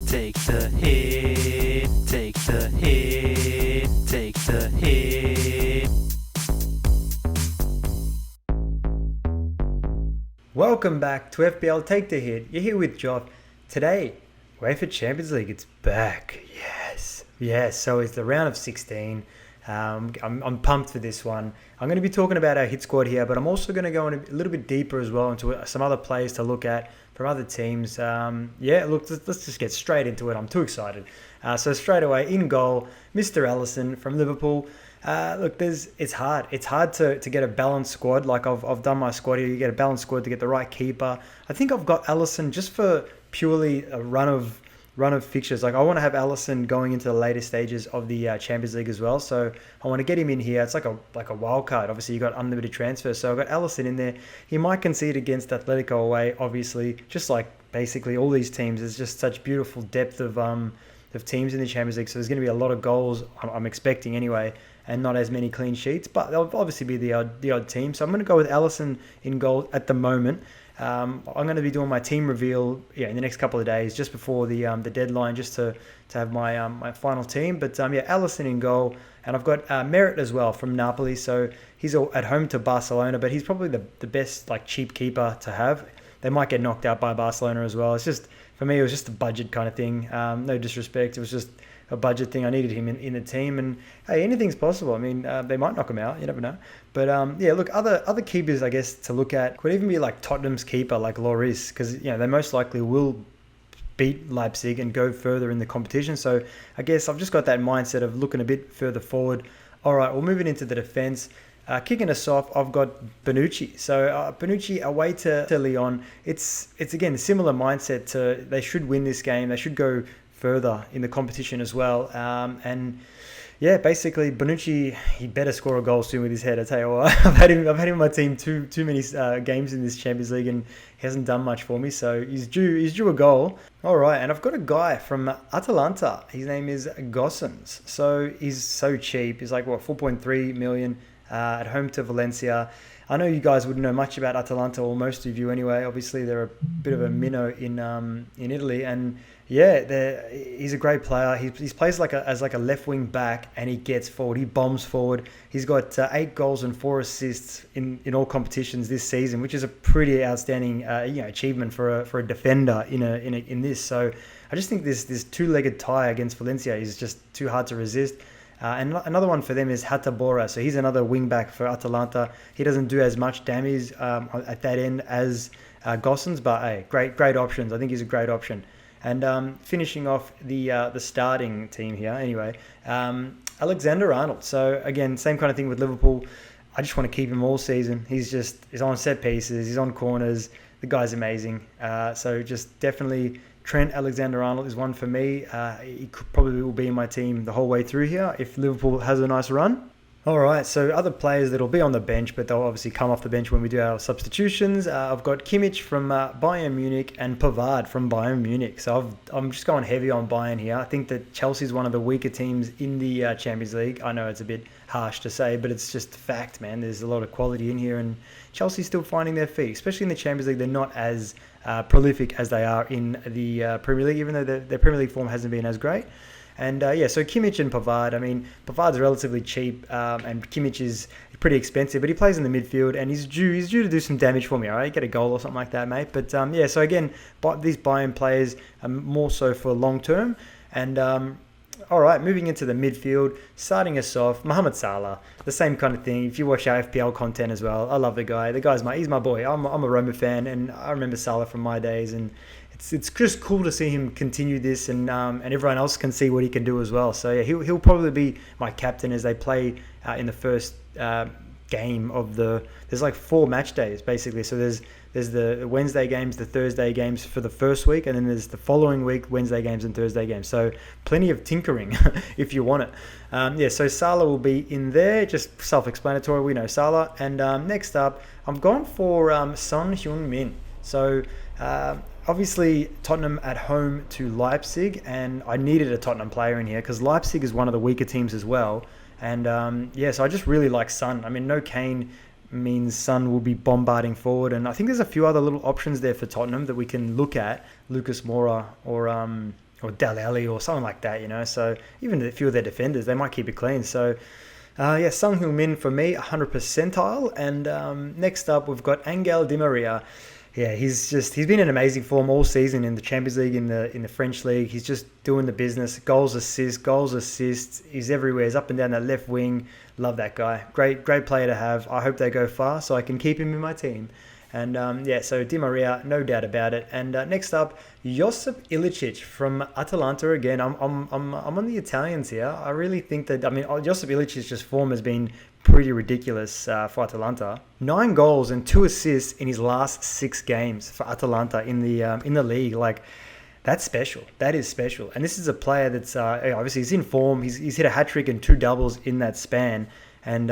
take the hit, take the hit, take the hit. Welcome back to FPL Take the Hit. You're here with Joff. Today, UEFA Champions League, it's back. Yes. So it's the round of 16. I'm pumped for this one. I'm going to be talking about our hit squad here, but I'm also going to go in a little bit deeper as well into some other players to look at from other teams. Let's just get straight into it. I'm too excited. So straight away, in goal, Mr. Alisson from Liverpool. It's hard. It's hard to get a balanced squad. Like I've done my squad here. You get a balanced squad to get the right keeper. I think I've got Alisson just for purely a run of fixtures. Like I want to have Alisson going into the later stages of the Champions League as well. So I want to get him in here. It's like a wild card. Obviously, you got unlimited transfers. So I've got Alisson in there. He might concede against Atletico away, obviously. Just like basically all these teams, there's just such beautiful depth of teams in the Champions League. So there's going to be a lot of goals. I'm expecting anyway, and not as many clean sheets. But there'll obviously be the odd team. So I'm going to go with Alisson in goal at the moment. I'm going to be doing my team reveal in the next couple of days, just before the deadline, just to have my my final team. But Alisson in goal, and I've got Merit as well from Napoli. So he's at home to Barcelona, but he's probably the best cheap keeper to have. They might get knocked out by Barcelona as well. It's just, for me, it was just a budget kind of thing. No disrespect, it was just a budget thing. I needed him in the team, and hey, anything's possible. I mean, they might knock him out. You never know. But look, other keepers, I guess, to look at could even be like Tottenham's keeper, like Lloris, because they most likely will beat Leipzig and go further in the competition. So I guess I've just got that mindset of looking a bit further forward. All right, we're moving into the defense. Kicking us off, I've got Bonucci. So Bonucci away to Lyon. It's again a similar mindset to they should win this game. They should go further in the competition as well. Basically Bonucci, he better score a goal soon with his head. I tell you what, I've had him on my team too many games in this Champions League, and he hasn't done much for me. So he's due a goal. All right, and I've got a guy from Atalanta. His name is Gosens. So he's so cheap. He's like 4.3 million at home to Valencia. I know you guys wouldn't know much about Atalanta, or most of you anyway. Obviously, they're a bit of a minnow in Italy, and he's a great player. He plays as a left wing back, and he gets forward. He bombs forward. He's got 8 goals and 4 assists in all competitions this season, which is a pretty outstanding achievement for a defender in this. So I just think this two-legged tie against Valencia is just too hard to resist. And another one for them is Hatabora. So he's another wing back for Atalanta. He doesn't do as much damage at that end as Gosens, but hey, great options. I think he's a great option. And finishing off the starting team here, anyway, Alexander-Arnold. So again, same kind of thing with Liverpool. I just want to keep him all season. He's on set pieces. He's on corners. The guy's amazing. So just definitely Trent Alexander-Arnold is one for me. He probably will be in my team the whole way through here if Liverpool has a nice run. All right, so other players that will be on the bench, but they'll obviously come off the bench when we do our substitutions. I've got Kimmich from Bayern Munich and Pavard from Bayern Munich. So I'm just going heavy on Bayern here. I think that Chelsea's one of the weaker teams in the Champions League. I know it's a bit harsh to say, but it's just fact, man. There's a lot of quality in here, and Chelsea's still finding their feet, especially in the Champions League. They're not as prolific as they are in the Premier League, even though their Premier League form hasn't been as great. And so Kimmich and Pavard. I mean, Pavard's relatively cheap, and Kimmich is pretty expensive, but he plays in the midfield, and he's due to do some damage for me. All right, get a goal or something like that, mate. But so again, these Bayern players are more so for long term. And all right, moving into the midfield, starting us off, Mohamed Salah. The same kind of thing. If you watch our FPL content as well, I love the guy. He's my boy. I'm a Roma fan, and I remember Salah from my days, and it's just cool to see him continue this, and everyone else can see what he can do as well. So he'll probably be my captain as they play in the first game of there's 4 match days basically. So there's the Wednesday games, the Thursday games for the first week, and then there's the following week Wednesday games and Thursday games. So plenty of tinkering if you want it. So Salah will be in there, just self-explanatory. We know Salah. And next up, I'm going for Son Heung-min. So obviously Tottenham at home to Leipzig, and I needed a Tottenham player in here because Leipzig is one of the weaker teams as well. And so I just really like Son. I mean, no Kane means Son will be bombarding forward, and I think there's a few other little options there for Tottenham that we can look at. Lucas Moura or or Dele Alli or something like that, So even a few of their defenders, they might keep it clean. So Sung Heung-min for me, 100 percentile. And next up, we've got Angel Di Maria. Yeah, he's been in amazing form all season in the Champions League, in the French league. He's just doing the business. Goals, assists. He's everywhere. He's up and down that left wing. Love that guy. Great player to have. I hope they go far so I can keep him in my team. And so Di Maria, no doubt about it. And next up, Josip Ilicic from Atalanta again. I'm on the Italians here. I really think that Josip Ilicic's just form has been pretty ridiculous for Atalanta. 9 goals and 2 assists in his last 6 games for Atalanta in the league. Like, that's special. That is special. And this is a player that's obviously he's in form. He's hit a hat-trick and 2 doubles in that span. And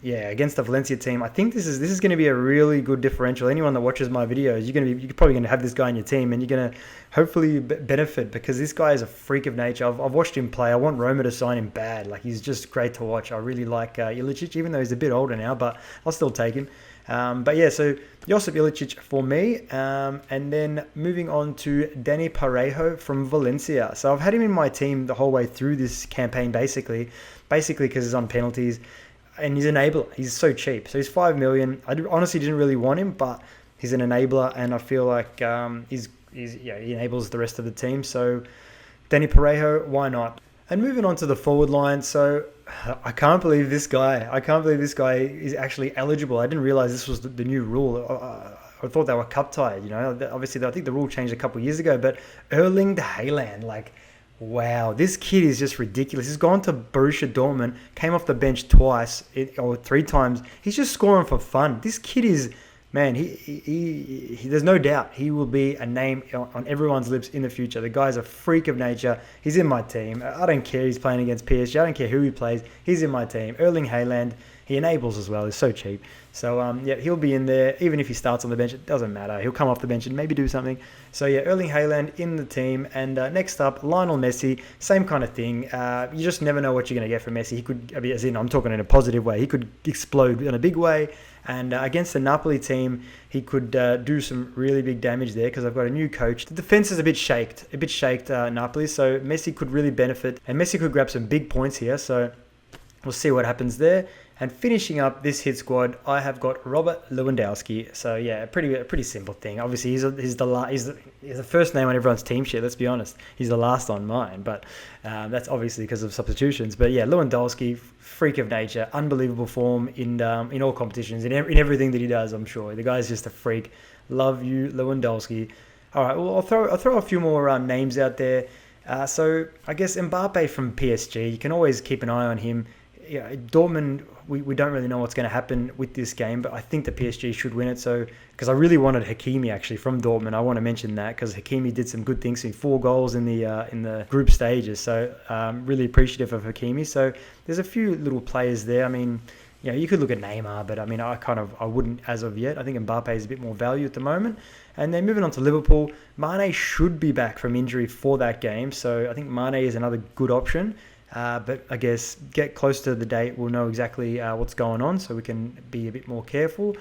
against the Valencia team, I think this is going to be a really good differential. Anyone that watches my videos, you're probably going to have this guy in your team, and you're going to hopefully benefit because this guy is a freak of nature. I've watched him play. I want Roma to sign him bad. Like, he's just great to watch. I really like Ilicic, even though he's a bit older now, but I'll still take him. So Josip Ilicic for me. And then moving on to Dani Parejo from Valencia. So I've had him in my team the whole way through this campaign, basically because he's on penalties. And he's an enabler. He's so cheap. So he's 5 million. I honestly didn't really want him, but he's an enabler, and I feel like he enables the rest of the team. So Dani Parejo, why not? And moving on to the forward line. So I can't believe this guy. Is actually eligible. I didn't realize this was the new rule. I thought they were cup tied. Obviously, I think the rule changed a couple of years ago. But Erling Haaland, wow, this kid is just ridiculous. He's gone to Borussia Dortmund, came off the bench twice or 3 times. He's just scoring for fun. This kid is, man, he there's no doubt he will be a name on everyone's lips in the future. The guy's a freak of nature. He's in my team. I don't care he's playing against PSG. I don't care who he plays. He's in my team. Erling Haaland, he enables as well. He's so cheap. So, he'll be in there. Even if he starts on the bench, it doesn't matter. He'll come off the bench and maybe do something. So, Erling Haaland in the team. And next up, Lionel Messi. Same kind of thing. You just never know what you're going to get from Messi. He could, I'm talking in a positive way. He could explode in a big way. And against the Napoli team, he could do some really big damage there because I've got a new coach. The defense is a bit shaked Napoli. So, Messi could really benefit. And Messi could grab some big points here. So, we'll see what happens there. And finishing up this hit squad, I have got Robert Lewandowski. So a pretty simple thing. Obviously, he's the first name on everyone's team sheet. Let's be honest, he's the last on mine, but that's obviously because of substitutions. But Lewandowski, freak of nature, unbelievable form in all competitions, in everything that he does. I'm sure the guy's just a freak. Love you, Lewandowski. All right, well I'll throw a few more names out there. So I guess Mbappe from PSG. You can always keep an eye on him. Dortmund, we don't really know what's going to happen with this game, but I think the PSG should win it. So, because I really wanted Hakimi actually from Dortmund, I want to mention that because Hakimi did some good things. He 4 goals in the group stages, so really appreciative of Hakimi. So there's a few little players there. I mean, you could look at Neymar, but I mean, I wouldn't as of yet. I think Mbappe is a bit more value at the moment. And then moving on to Liverpool, Mane should be back from injury for that game, so I think Mane is another good option. But I guess get close to the date, we'll know exactly what's going on, so we can be a bit more careful.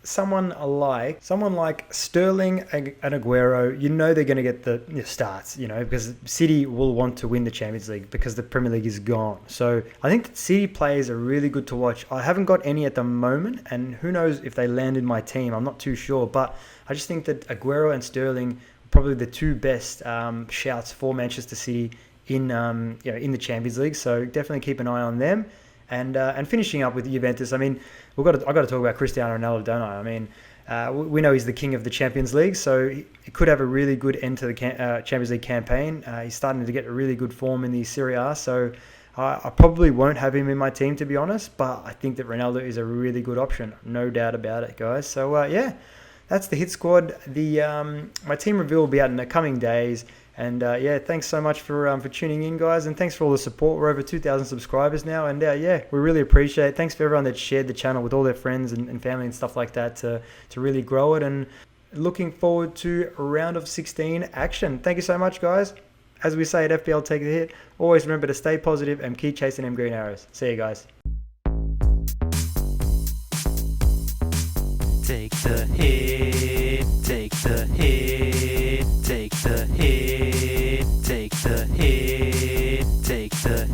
Someone like Sterling and Aguero, they're going to get the starts, because City will want to win the Champions League because the Premier League is gone. So I think that City players are really good to watch. I haven't got any at the moment, and who knows if they land in my team. I'm not too sure, but I just think that Aguero and Sterling are probably the 2 best shouts for Manchester City in the Champions League, so definitely keep an eye on them. And finishing up with Aventis, I mean, I got to talk about Cristiano Ronaldo, don't I? I mean, we know he's the king of the Champions League, so he could have a really good end to the Champions League campaign. He's starting to get a really good form in the Serie A, so I probably won't have him in my team, to be honest, but I think that Ronaldo is a really good option, no doubt about it, guys. So that's the hit squad. My team reveal will be out in the coming days. And thanks so much for tuning in, guys, and thanks for all the support. We're over 2,000 subscribers now, and we really appreciate it. Thanks for everyone that shared the channel with all their friends and family and stuff like that to really grow it. And looking forward to round of 16 action. Thank you so much, guys. As we say at FPL Take the Hit, always remember to stay positive and keep chasing them green arrows. See you guys. Take the hit, take the hit, take the hit. take the